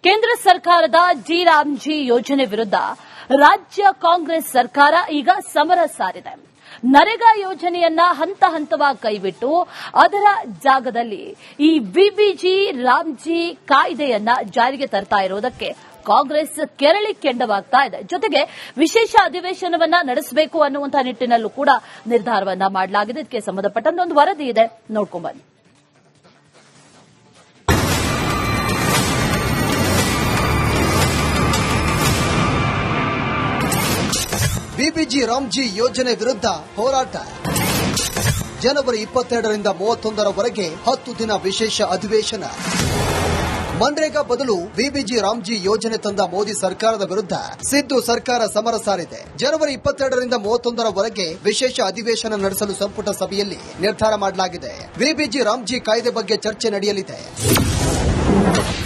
ಕೇಂದ್ರ ಸರ್ಕಾರದ ಡಿ-ರಾಮ್ಜಿ ಯೋಜನೆ ವಿರುದ್ಧ ರಾಜ್ಯ ಕಾಂಗ್ರೆಸ್ ಸರ್ಕಾರ ಈಗ ಸಮರ ಸಾರಿದೆ. ನರೇಗಾ ಯೋಜನೆಯನ್ನ ಹಂತ ಹಂತವಾಗಿ ಕೈಬಿಟ್ಟು ಅದರ ಜಾಗದಲ್ಲಿ ಈ ವಿಬಿಜಿ ರಾಮ್ಜಿ ಕಾಯ್ದೆಯನ್ನ ಜಾರಿಗೆ ತರ್ತಾ ಇರುವುದಕ್ಕೆ ಕಾಂಗ್ರೆಸ್ ಕೆರಳಿ ಕೆಂಡವಾಗ್ತಾ ಇದೆ. ಜೊತೆಗೆ ವಿಶೇಷ ಅಧಿವೇಶನವನ್ನ ನಡೆಸಬೇಕು ಅನ್ನುವಂತಹ ನಿಟ್ಟಿನಲ್ಲೂ ಕೂಡ ನಿರ್ಧಾರವನ್ನ ಮಾಡಲಾಗಿದೆ. ಇದಕ್ಕೆ ಸಂಬಂಧಪಟ್ಟಂತೆ ಒಂದು ವರದಿ ಇದೆ, ನೋಡ್ಕೊಂಡ್ ಬನ್ನಿ. ವಿಬಿಜಿ ರಾಮ್ಜಿ ಯೋಜನೆ ವಿರುದ್ಧ ಹೋರಾಟ. ಜನವರಿ 22ರಿಂದ 31ರವರೆಗೆ 10 ದಿನ ವಿಶೇಷ ಅಧಿವೇಶನ. ಮನ್ರೇಗಾ ಬದಲು ವಿಬಿಜಿ ರಾಮ್ಜಿ ಯೋಜನೆ ತಂದ ಮೋದಿ ಸರ್ಕಾರದ ವಿರುದ್ಧ ಸಿದ್ದು ಸರ್ಕಾರ ಸಮರ ಸಾರಿದೆ. ಜನವರಿ 22ರಿಂದ 31ರವರೆಗೆ ವಿಶೇಷ ಅಧಿವೇಶನ ನಡೆಸಲು ಸಂಪುಟ ಸಭೆಯಲ್ಲಿ ನಿರ್ಧಾರ ಮಾಡಲಾಗಿದೆ. ವಿಬಿಜಿ ರಾಮ್ಜಿ ಕಾಯ್ದೆ ಬಗ್ಗೆ ಚರ್ಚೆ ನಡೆಯಲಿದೆ.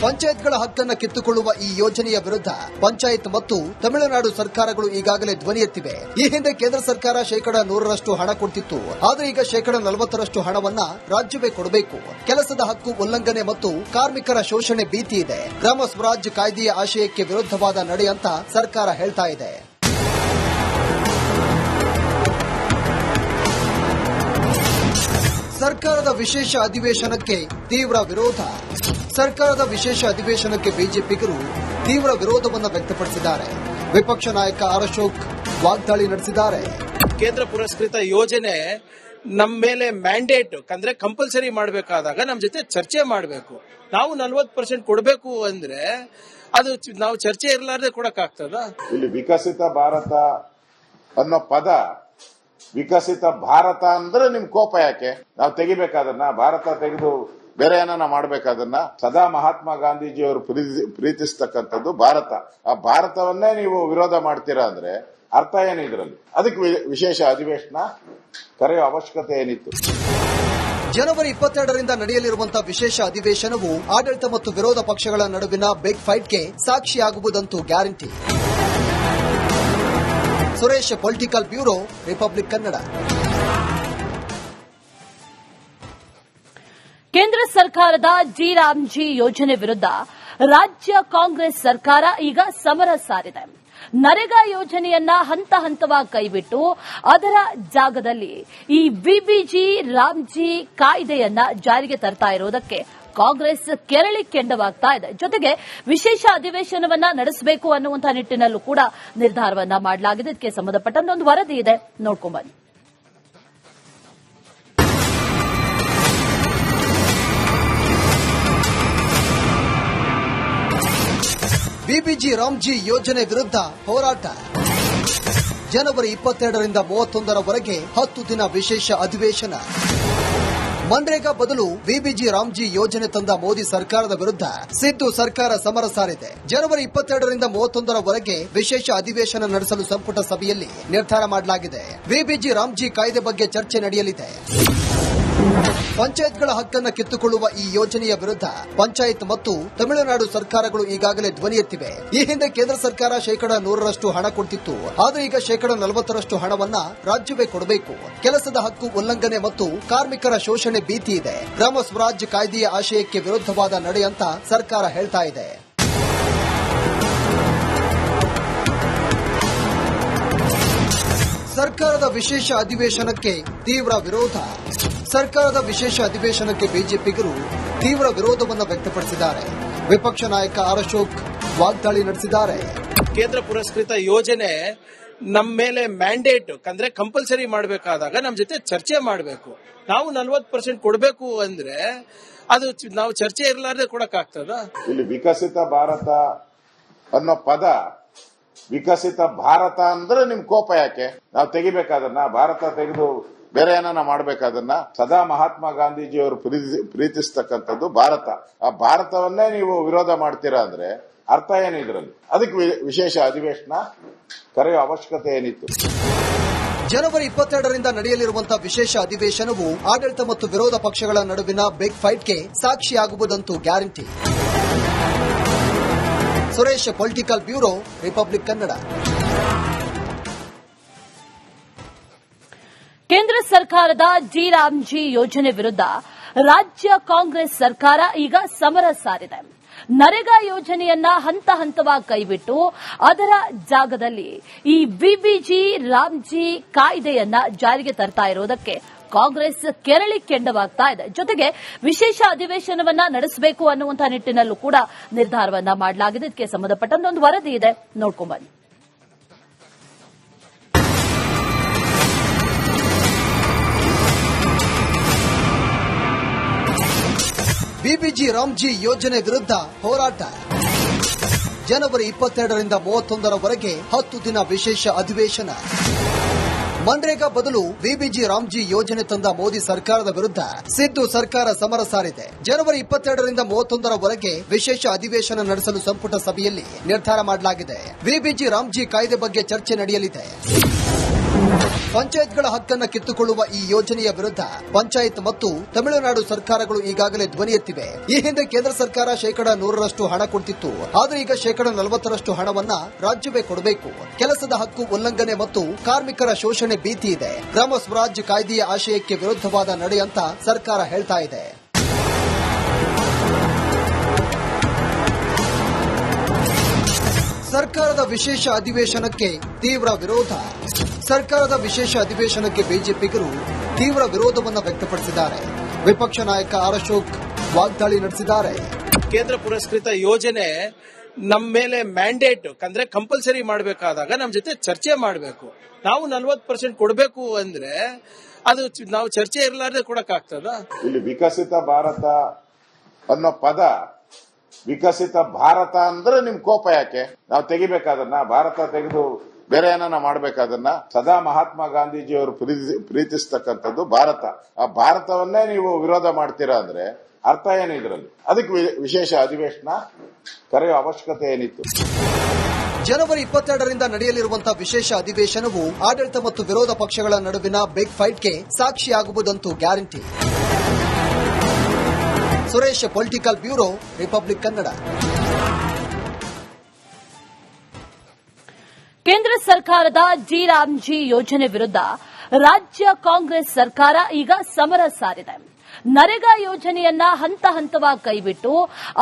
ಪಂಚಾಯತ್ಗಳ ಹಕ್ಕನ್ನು ಕಿತ್ತುಕೊಳ್ಳುವ ಈ ಯೋಜನೆಯ ವಿರುದ್ಧ ಪಂಚಾಯತ್ ಮತ್ತು ತಮಿಳುನಾಡು ಸರ್ಕಾರಗಳು ಈಗಾಗಲೇ ಧ್ವನಿ ಎತ್ತಿವೆ. ಈ ಹಿಂದೆ ಕೇಂದ್ರ ಸರ್ಕಾರ ಶೇಕಡಾ 100ರಷ್ಟು ಹಣ ಕೊಡ್ತಿತ್ತು. ಆದರೆ ಈಗ ಶೇಕಡಾ 40ರಷ್ಟು ಹಣವನ್ನ ರಾಜ್ಯವೇ ಕೊಡಬೇಕು. ಕೆಲಸದ ಹಕ್ಕು ಉಲ್ಲಂಘನೆ ಮತ್ತು ಕಾರ್ಮಿಕರ ಶೋಷಣೆ ಭೀತಿ ಇದೆ. ಗ್ರಾಮ ಸ್ವರಾಜ್ ಕಾಯ್ದೆಯ ಆಶಯಕ್ಕೆ ವಿರುದ್ಧವಾದ ನಡೆ ಅಂತ ಸರ್ಕಾರ ಹೇಳ್ತಾ ಇದೆ. ಸರ್ಕಾರದ ವಿಶೇಷ ಅಧಿವೇಶನಕ್ಕೆ ತೀವ್ರ ವಿರೋಧ. ಸರ್ಕಾರದ ವಿಶೇಷ ಅಧಿವೇಶನಕ್ಕೆ ಬಿಜೆಪಿಗರು ತೀವ್ರ ವಿರೋಧವನ್ನು ವ್ಯಕ್ತಪಡಿಸಿದ್ದಾರೆ. ವಿಪಕ್ಷ ನಾಯಕ ಆರ್ ಅಶೋಕ್ ವಾಗ್ದಾಳಿ ನಡೆಸಿದ್ದಾರೆ. ಕೇಂದ್ರ ಪುರಸ್ಕೃತ ಯೋಜನೆ ನಮ್ಮ ಮೇಲೆ ಮ್ಯಾಂಡೇಟ್ ಅಂದ್ರೆ ಕಂಪಲ್ಸರಿ ಮಾಡಬೇಕಾದಾಗ ನಮ್ಮ ಜೊತೆ ಚರ್ಚೆ ಮಾಡಬೇಕು. ನಾವು 40% ಕೊಡಬೇಕು ಅಂದ್ರೆ ಅದು ನಾವು ಚರ್ಚೆ ಇರಲಾರ್ದೆ ಕೊಡಕ್ಕಾಗ್ತದ? ಇಲ್ಲಿ ವಿಕಸಿತ ಭಾರತ ಅನ್ನೋ ಪದ, ವಿಕಸಿತ ಭಾರತ ಅಂದ್ರೆ ನಿಮ್ ಕೋಪ ಯಾಕೆ? ನಾವು ತೆಗಿಬೇಕಾದನ್ನ, ಭಾರತ ತೆಗೆದು ಬೇರೆ ಏನಾನ ಮಾಡ್ಬೇಕಾದನ್ನ. ಸದಾ ಮಹಾತ್ಮ ಗಾಂಧೀಜಿಯವರು ಪ್ರೀತಿಸ್ತಕ್ಕಂಥದ್ದು ಭಾರತ. ಆ ಭಾರತವನ್ನೇ ನೀವು ವಿರೋಧ ಮಾಡ್ತೀರಾ ಅಂದ್ರೆ ಅರ್ಥ ಏನು ಇದರಲ್ಲಿ? ಅದಕ್ಕೆ ವಿಶೇಷ ಅಧಿವೇಶನ ಕರೆಯುವ ಅವಶ್ಯಕತೆ ಏನಿತ್ತು? ಜನವರಿ 22ರಿಂದ ನಡೆಯಲಿರುವಂತಹ ವಿಶೇಷ ಅಧಿವೇಶನವು ಆಡಳಿತ ಮತ್ತು ವಿರೋಧ ಪಕ್ಷಗಳ ನಡುವಿನ ಬಿಗ್ ಫೈಟ್ಗೆ ಸಾಕ್ಷಿಯಾಗುವುದಂತೂ guarantee. Suresh, political bureau, Republic Kannada. ಕೇಂದ್ರ ಸರ್ಕಾರದ ಡಿ-ರಾಮ್ಜಿ ಯೋಜನೆ ವಿರುದ್ಧ ರಾಜ್ಯ ಕಾಂಗ್ರೆಸ್ ಸರ್ಕಾರ ಈಗ ಸಮರ ಸಾರಿದೆ. ನರೇಗಾ ಯೋಜನೆಯನ್ನ ಹಂತ ಹಂತವಾಗಿ ಕೈಬಿಟ್ಟು ಅದರ ಜಾಗದಲ್ಲಿ ಈ ವಿಬಿಜಿ ರಾಮ್ಜಿ ಕಾಯ್ದೆಯನ್ನ ಜಾರಿಗೆ ತರ್ತಾ ಇರುವುದಕ್ಕೆ ಕಾಂಗ್ರೆಸ್ ಕೆರಳಿ ಕೆಂಡವಾಗ್ತಾ ಇದೆ. ಜೊತೆಗೆ ವಿಶೇಷ ಅಧಿವೇಶನವನ್ನ ನಡೆಸಬೇಕು ಅನ್ನುವಂತಹ ನಿಟ್ಟಿನಲ್ಲೂ ಕೂಡ ನಿರ್ಧಾರವನ್ನ ಮಾಡಲಾಗಿದೆ. ಇದಕ್ಕೆ ಸಂಬಂಧಪಟ್ಟಂತೆ ಒಂದು ವರದಿ ಇದೆ, ನೋಡ್ಕೊಂಡ್ ಬನ್ನಿ. ವಿಬಿಜಿ ರಾಮ್ಜಿ ಯೋಜನೆ ವಿರುದ್ಧ ಹೋರಾಟ. ಜನವರಿ 22ರಿಂದ 31ರವರೆಗೆ 10 ದಿನ ವಿಶೇಷ ಅಧಿವೇಶನ. ಮನ್ರೇಗಾ ಬದಲು ವಿಬಿಜಿ ರಾಮ್ಜಿ ಯೋಜನೆ ತಂದ ಮೋದಿ ಸರ್ಕಾರದ ವಿರುದ್ಧ ಸಿದ್ದು ಸರ್ಕಾರ ಸಮರ ಸಾರಿದೆ. ಜನವರಿ 22ರಿಂದ 31ರವರೆಗೆ ವಿಶೇಷ ಅಧಿವೇಶನ ನಡೆಸಲು ಸಂಪುಟ ಸಭೆಯಲ್ಲಿ ನಿರ್ಧಾರ ಮಾಡಲಾಗಿದೆ. ವಿಬಿಜಿ ರಾಮ್ಜಿ ಕಾಯ್ದೆ ಬಗ್ಗೆ ಚರ್ಚೆ ನಡೆಯಲಿದೆ. ಪಂಚಾಯತ್ಗಳ ಹಕ್ಕನ್ನು ಕಿತ್ತುಕೊಳ್ಳುವ ಈ ಯೋಜನೆಯ ವಿರುದ್ಧ ಪಂಚಾಯತ್ ಮತ್ತು ತಮಿಳುನಾಡು ಸರ್ಕಾರಗಳು ಈಗಾಗಲೇ ಧ್ವನಿ ಎತ್ತಿವೆ. ಈ ಹಿಂದೆ ಕೇಂದ್ರ ಸರ್ಕಾರ ಶೇಕಡಾ 100ರಷ್ಟು ಹಣ ಕೊಡ್ತಿತ್ತು. ಆದರೆ ಈಗ ಶೇಕಡಾ 40ರಷ್ಟು ಹಣವನ್ನ ರಾಜ್ಯವೇ ಕೊಡಬೇಕು. ಕೆಲಸದ ಹಕ್ಕು ಉಲ್ಲಂಘನೆ ಮತ್ತು ಕಾರ್ಮಿಕರ ಶೋಷಣೆ ಭೀತಿ ಇದೆ. ಗ್ರಾಮ ಸ್ವರಾಜ್ ಕಾಯ್ದೆಯ ಆಶಯಕ್ಕೆ ವಿರುದ್ಧವಾದ ನಡೆ ಅಂತ ಸರ್ಕಾರ ಹೇಳ್ತಾ ಇದೆ. ಸರ್ಕಾರದ ವಿಶೇಷ ಅಧಿವೇಶನಕ್ಕೆ ತೀವ್ರ ವಿರೋಧ. ಸರ್ಕಾರದ ವಿಶೇಷ ಅಧಿವೇಶನಕ್ಕೆ ಬಿಜೆಪಿಗರು ತೀವ್ರ ವಿರೋಧವನ್ನು ವ್ಯಕ್ತಪಡಿಸಿದ್ದಾರೆ. ವಿಪಕ್ಷ ನಾಯಕ ಆರ್ ಅಶೋಕ್ ವಾಗ್ದಾಳಿ ನಡೆಸಿದ್ದಾರೆ. ಕೇಂದ್ರ ಪುರಸ್ಕೃತ ಯೋಜನೆ ನಮ್ಮ ಮೇಲೆ ಮ್ಯಾಂಡೇಟ್ ಅಂದ್ರೆ ಕಂಪಲ್ಸರಿ ಮಾಡಬೇಕಾದಾಗ ನಮ್ಮ ಜೊತೆ ಚರ್ಚೆ ಮಾಡಬೇಕು. ನಾವು 40% ಕೊಡಬೇಕು ಅಂದ್ರೆ ಅದು ನಾವು ಚರ್ಚೆ ಇರಲಾರ್ದೆ ಕೊಡಕ್ಕಾಗ್ತದ? ಇಲ್ಲಿ ವಿಕಸಿತ ಭಾರತ ಅನ್ನೋ ಪದ, ವಿಕಸಿತ ಭಾರತ ಅಂದ್ರೆ ನಿಮ್ ಕೋಪ ಯಾಕೆ? ನಾವು ತೆಗಿಬೇಕಾದನ್ನ, ಭಾರತ ತೆಗೆದು ಬೇರೆ ಏನಾನ ಮಾಡ್ಬೇಕಾದನ್ನ. ಸದಾ ಮಹಾತ್ಮ ಗಾಂಧೀಜಿಯವರು ಪ್ರೀತಿಸ್ತಕ್ಕಂಥದ್ದು ಭಾರತ. ಆ ಭಾರತವನ್ನೇ ನೀವು ವಿರೋಧ ಮಾಡ್ತೀರಾ ಅಂದ್ರೆ ಅರ್ಥ ಏನು ಇದರಲ್ಲಿ? ಅದಕ್ಕೆ ವಿಶೇಷ ಅಧಿವೇಶನ ಕರೆಯುವ ಅವಶ್ಯಕತೆ ಏನಿತ್ತು? ಜನವರಿ 22ರಿಂದ ನಡೆಯಲಿರುವಂತಹ ವಿಶೇಷ ಅಧಿವೇಶನವು ಆಡಳಿತ ಮತ್ತು ವಿರೋಧ ಪಕ್ಷಗಳ ನಡುವಿನ ಬಿಗ್ ಫೈಟ್ಗೆ ಸಾಕ್ಷಿಯಾಗುವುದಂತೂ guarantee. Suresh, political bureau, Republic Kannada. ಕೇಂದ್ರ ಸರ್ಕಾರದ ಡಿ-ರಾಮ್ಜಿ ಯೋಜನೆ ವಿರುದ್ಧ ರಾಜ್ಯ ಕಾಂಗ್ರೆಸ್ ಸರ್ಕಾರ ಈಗ ಸಮರ ಸಾರಿದೆ. ನರೇಗಾ ಯೋಜನೆಯನ್ನ ಹಂತ ಹಂತವಾಗಿ ಕೈಬಿಟ್ಟು ಅದರ ಜಾಗದಲ್ಲಿ ಈ ಬಿಬಿಜಿ ರಾಮ್ಜಿ ಕಾಯ್ದೆಯನ್ನ ಜಾರಿಗೆ ತರ್ತಾ ಇರೋದಕ್ಕೆ ಕಾಂಗ್ರೆಸ್ ಕೆರಳಿ ಕೆಂಡವಾಗ್ತಾ ಇದೆ. ಜೊತೆಗೆ ವಿಶೇಷ ಅಧಿವೇಶನವನ್ನ ನಡೆಸಬೇಕು ಅನ್ನುವಂತಹ ನಿಟ್ಟಿನಲ್ಲೂ ಕೂಡ ನಿರ್ಧಾರವನ್ನ ಮಾಡಲಾಗಿದೆ. ಇದಕ್ಕೆ ಸಂಬಂಧಪಟ್ಟಂತೆ ಒಂದು ವರದಿ ಇದೆ, ನೋಡ್ಕೊಂಡ್ಬನ್ನಿ. ಬಿಬಿಜಿ ರಾಮ್ಜಿ ಯೋಜನೆ ವಿರುದ್ಧ ಹೋರಾಟ. ಜನವರಿ 22ರಿಂದ 31ರವರೆಗೆ 10 ದಿನ ವಿಶೇಷ ಅಧಿವೇಶನ. ಮನ್ರೇಗಾ ಬದಲು ಬಿಬಿಜಿ ರಾಮ್ಜಿ ಯೋಜನೆ ತಂದ ಮೋದಿ ಸರ್ಕಾರದ ವಿರುದ್ಧ ಸಿದ್ದು ಸರ್ಕಾರ ಸಮರ ಸಾರಿದೆ. ಜನವರಿ 22ರಿಂದ 31ರವರೆಗೆ ವಿಶೇಷ ಅಧಿವೇಶನ ನಡೆಸಲು ಸಂಪುಟ ಸಭೆಯಲ್ಲಿ ನಿರ್ಧಾರ ಮಾಡಲಾಗಿದೆ. ಬಿಬಿಜಿ ರಾಮ್ಜಿ ಕಾಯ್ದೆ ಬಗ್ಗೆ ಚರ್ಚೆ ನಡೆಯಲಿದೆ. ಪಂಚಾಯತ್ಗಳ ಹಕ್ಕನ್ನು ಕಿತ್ತುಕೊಳ್ಳುವ ಈ ಯೋಜನೆಯ ವಿರುದ್ಧ ಪಂಚಾಯತ್ ಮತ್ತು ತಮಿಳುನಾಡು ಸರ್ಕಾರಗಳು ಈಗಾಗಲೇ ಧ್ವನಿ ಎತ್ತಿವೆ. ಈ ಹಿಂದೆ ಕೇಂದ್ರ ಸರ್ಕಾರ ಶೇಕಡ 100ರಷ್ಟು ಹಣ ಕೊಡ್ತಿತ್ತು. ಆದರೆ ಈಗ ಶೇಕಡ 40ರಷ್ಟು ಹಣವನ್ನ ರಾಜ್ಯವೇ ಕೊಡಬೇಕು. ಕೆಲಸದ ಹಕ್ಕು ಉಲ್ಲಂಘನೆ ಮತ್ತು ಕಾರ್ಮಿಕರ ಶೋಷಣೆ ಭೀತಿ ಇದೆ. ಗ್ರಾಮ ಸ್ವರಾಜ್ಯ ಕಾಯ್ದೆಯ ಆಶಯಕ್ಕೆ ವಿರುದ್ಧವಾದ ನಡೆ ಅಂತ ಸರ್ಕಾರ ಹೇಳ್ತಾ ಇದೆ. ಸರ್ಕಾರದ ವಿಶೇಷ ಅಧಿವೇಶನಕ್ಕೆ ತೀವ್ರ ವಿರೋಧ. ಸರ್ಕಾರದ ವಿಶೇಷ ಅಧಿವೇಶನಕ್ಕೆ ಬಿಜೆಪಿಗರು ತೀವ್ರ ವಿರೋಧವನ್ನು ವ್ಯಕ್ತಪಡಿಸಿದ್ದಾರೆ. ವಿಪಕ್ಷ ನಾಯಕ ಆರ್ ಅಶೋಕ್ ವಾಗ್ದಾಳಿ ನಡೆಸಿದ್ದಾರೆ. ಕೇಂದ್ರ ಪುರಸ್ಕೃತ ಯೋಜನೆ ನಮ್ಮ ಮೇಲೆ ಮ್ಯಾಂಡೇಟ್ ಅಂದ್ರೆ ಕಂಪಲ್ಸರಿ ಮಾಡಬೇಕಾದಾಗ ನಮ್ಮ ಜೊತೆ ಚರ್ಚೆ ಮಾಡಬೇಕು. ನಾವು 40% ಕೊಡಬೇಕು ಅಂದ್ರೆ ಅದು ನಾವು ಚರ್ಚೆ ಇರಲಾರ್ದೆ ಕೊಡಕ್ಕಾಗ್ತದ? ಇಲ್ಲಿ ವಿಕಸಿತ ಭಾರತ ಅನ್ನೋ ಪದ, ವಿಕಸಿತ ಭಾರತ ಅಂದ್ರೆ ನಿಮ್ ಕೋಪ ಯಾಕೆ? ನಾವು ತೆಗಿಬೇಕಾದನ್ನ, ಭಾರತ ತೆಗೆದು ಬೇರೆ ಏನಾನ ಮಾಡ್ಬೇಕಾದನ್ನ. ಸದಾ ಮಹಾತ್ಮ ಗಾಂಧೀಜಿಯವರು ಪ್ರೀತಿಸ್ತಕ್ಕಂಥದ್ದು ಭಾರತ. ಆ ಭಾರತವನ್ನೇ ನೀವು ವಿರೋಧ ಮಾಡ್ತೀರಾ ಅಂದ್ರೆ ಅರ್ಥ ಏನು ಇದ್ರಲ್ಲಿ? ಅದಕ್ಕೆ ವಿಶೇಷ ಅಧಿವೇಶನ ಕರೆಯುವ ಅವಶ್ಯಕತೆ ಏನಿತ್ತು? ಜನವರಿ 22ರಿಂದ ನಡೆಯಲಿರುವಂತಹ ವಿಶೇಷ ಅಧಿವೇಶನವು ಆಡಳಿತ ಮತ್ತು ವಿರೋಧ ಪಕ್ಷಗಳ ನಡುವಿನ ಬಿಗ್ ಫೈಟ್ಗೆ ಸಾಕ್ಷಿಯಾಗುವುದಂತೂ guarantee. Suresh, political bureau, Republic Kannada. ಕೇಂದ್ರ ಸರ್ಕಾರದ ಜಿ ರಾಮ್ಜಿ ಯೋಜನೆ ವಿರುದ್ಧ ರಾಜ್ಯ ಕಾಂಗ್ರೆಸ್ ಸರ್ಕಾರ ಈಗ ಸಮರ ಸಾರಿದೆ. ನರೇಗಾ ಯೋಜನೆಯನ್ನ ಹಂತ ಹಂತವಾಗಿ ಕೈಬಿಟ್ಟು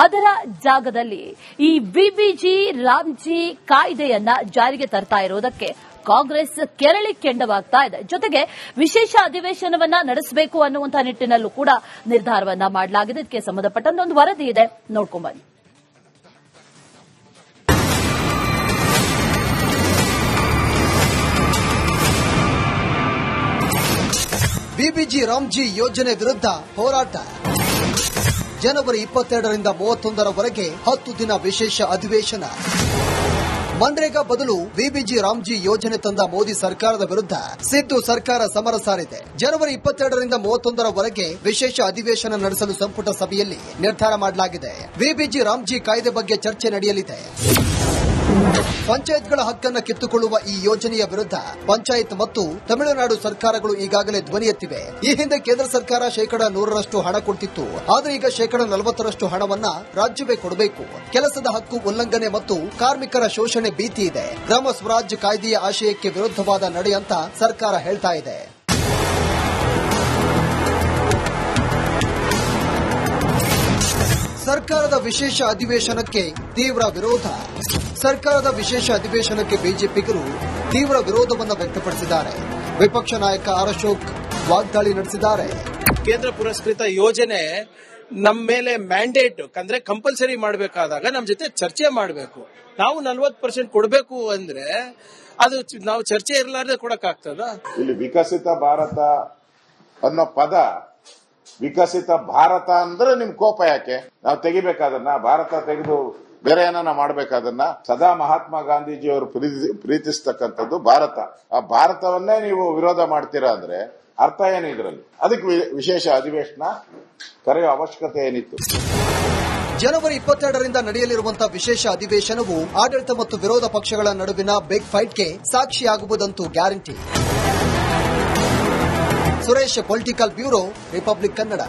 ಅದರ ಜಾಗದಲ್ಲಿ ಈ ಬಿಬಿಜಿ ರಾಮ್ಜಿ ಕಾಯ್ದೆಯನ್ನ ಜಾರಿಗೆ ತರ್ತಾ ಇರೋದಕ್ಕೆ ಕಾಂಗ್ರೆಸ್ ಕೆರಳಿ ಕೆಂಡವಾಗ್ತಾ ಇದೆ. ಜೊತೆಗೆ ವಿಶೇಷ ಅಧಿವೇಶನವನ್ನ ನಡೆಸಬೇಕು ಅನ್ನುವಂತಹ ನಿಟ್ಟಿನಲ್ಲೂ ಕೂಡ ನಿರ್ಧಾರವನ್ನ ಮಾಡಲಾಗಿದೆ. ಇದಕ್ಕೆ ಸಂಬಂಧಪಟ್ಟಂತೆ ಒಂದು ವರದಿ ಇದೆ, ನೋಡ್ಕೊಂಡ್ಬನ್ನಿ. ಬಿಬಿಜಿ ರಾಮ್ಜಿ ಯೋಜನೆ ವಿರುದ್ಧ ಹೋರಾಟ. ಜನವರಿ 22ರಿಂದ 31ರವರೆಗೆ 10 ದಿನ ವಿಶೇಷ ಅಧಿವೇಶನ. ಮನ್ರೇಗಾ ಬದಲು ಬಿಬಿಜಿ ರಾಮ್ಜಿ ಯೋಜನೆ ತಂದ ಮೋದಿ ಸರ್ಕಾರದ ವಿರುದ್ಧ ಸಿದ್ದು ಸರ್ಕಾರ ಸಮರ ಸಾರಿದೆ. ಜನವರಿ 22ರಿಂದ 31ರವರೆಗೆ ವಿಶೇಷ ಅಧಿವೇಶನ ನಡೆಸಲು ಸಂಪುಟ ಸಭೆಯಲ್ಲಿ ನಿರ್ಧಾರ ಮಾಡಲಾಗಿದೆ. ಬಿಬಿಜಿ ರಾಮ್ಜಿ ಕಾಯ್ದೆ ಬಗ್ಗೆ ಚರ್ಚೆ ನಡೆಯಲಿದೆ. ಪಂಚಾಯತ್ಗಳ ಹಕ್ಕನ್ನು ಕಿತ್ತುಕೊಳ್ಳುವ ಈ ಯೋಜನೆಯ ವಿರುದ್ಧ ಪಂಚಾಯತ್ ಮತ್ತು ತಮಿಳುನಾಡು ಸರ್ಕಾರಗಳು ಈಗಾಗಲೇ ಧ್ವನಿ ಎತ್ತಿವೆ. ಈ ಹಿಂದೆ ಕೇಂದ್ರ ಸರ್ಕಾರ ಶೇಕಡ 100ರಷ್ಟು ಹಣ ಕೊಡ್ತಿತ್ತು. ಆದರೆ ಈಗ ಶೇಕಡ 40ರಷ್ಟು ಹಣವನ್ನ ರಾಜ್ಯವೇ ಕೊಡಬೇಕು. ಕೆಲಸದ ಹಕ್ಕು ಉಲ್ಲಂಘನೆ ಮತ್ತು ಕಾರ್ಮಿಕರ ಶೋಷಣೆ ಭೀತಿ ಇದೆ. ಗ್ರಾಮ ಸ್ವರಾಜ್ಯ ಕಾಯ್ದೆಯ ಆಶಯಕ್ಕೆ ವಿರುದ್ಧವಾದ ನಡೆ ಅಂತ ಸರ್ಕಾರ ಹೇಳ್ತಾ ಇದೆ. ಸರ್ಕಾರದ ವಿಶೇಷ ಅಧಿವೇಶನಕ್ಕೆ ತೀವ್ರ ವಿರೋಧ. ಸರ್ಕಾರದ ವಿಶೇಷ ಅಧಿವೇಶನಕ್ಕೆ ಬಿಜೆಪಿಗರು ತೀವ್ರ ವಿರೋಧವನ್ನು ವ್ಯಕ್ತಪಡಿಸಿದ್ದಾರೆ. ವಿಪಕ್ಷ ನಾಯಕ ಆರ್ ಅಶೋಕ್ ವಾಗ್ದಾಳಿ ನಡೆಸಿದ್ದಾರೆ. ಕೇಂದ್ರ ಪುರಸ್ಕೃತ ಯೋಜನೆ ನಮ್ಮ ಮೇಲೆ ಮ್ಯಾಂಡೇಟ್ ಅಂದ್ರೆ ಕಂಪಲ್ಸರಿ ಮಾಡಬೇಕಾದಾಗ ನಮ್ಮ ಜೊತೆ ಚರ್ಚೆ ಮಾಡಬೇಕು. ನಾವು 40% ಕೊಡಬೇಕು ಅಂದ್ರೆ ಅದು ನಾವು ಚರ್ಚೆ ಇರಲಾರ್ದೆ ಕೊಡಕ್ಕಾಗ್ತದ? ಇಲ್ಲಿ ವಿಕಸಿತ ಭಾರತ ಅನ್ನೋ ಪದ, ವಿಕಸಿತ ಭಾರತ ಅಂದ್ರೆ ನಿಮ್ ಕೋಪ ಯಾಕೆ? ನಾವು ತೆಗಿಬೇಕಾದನ್ನ, ಭಾರತ ತೆಗೆದು ಬೇರೆ ಏನಾನ ಮಾಡ್ಬೇಕಾದನ್ನ. ಸದಾ ಮಹಾತ್ಮ ಗಾಂಧೀಜಿಯವರು ಪ್ರೀತಿಸ್ತಕ್ಕಂಥದ್ದು ಭಾರತ. ಆ ಭಾರತವನ್ನೇ ನೀವು ವಿರೋಧ ಮಾಡ್ತೀರಾ ಅಂದ್ರೆ ಅರ್ಥ ಏನು ಇದ್ರಲ್ಲಿ? ಅದಕ್ಕೆ ವಿಶೇಷ ಅಧಿವೇಶನ ಕರೆಯುವ ಅವಶ್ಯಕತೆ ಏನಿತ್ತು? ಜನವರಿ 22ರಿಂದ ನಡೆಯಲಿರುವಂತಹ ವಿಶೇಷ ಅಧಿವೇಶನವು ಆಡಳಿತ ಮತ್ತು ವಿರೋಧ ಪಕ್ಷಗಳ ನಡುವಿನ ಬಿಗ್ ಫೈಟ್ಗೆ ಸಾಕ್ಷಿಯಾಗುವುದಂತೂ guarantee. Suresh, political bureau, Republic Kannada.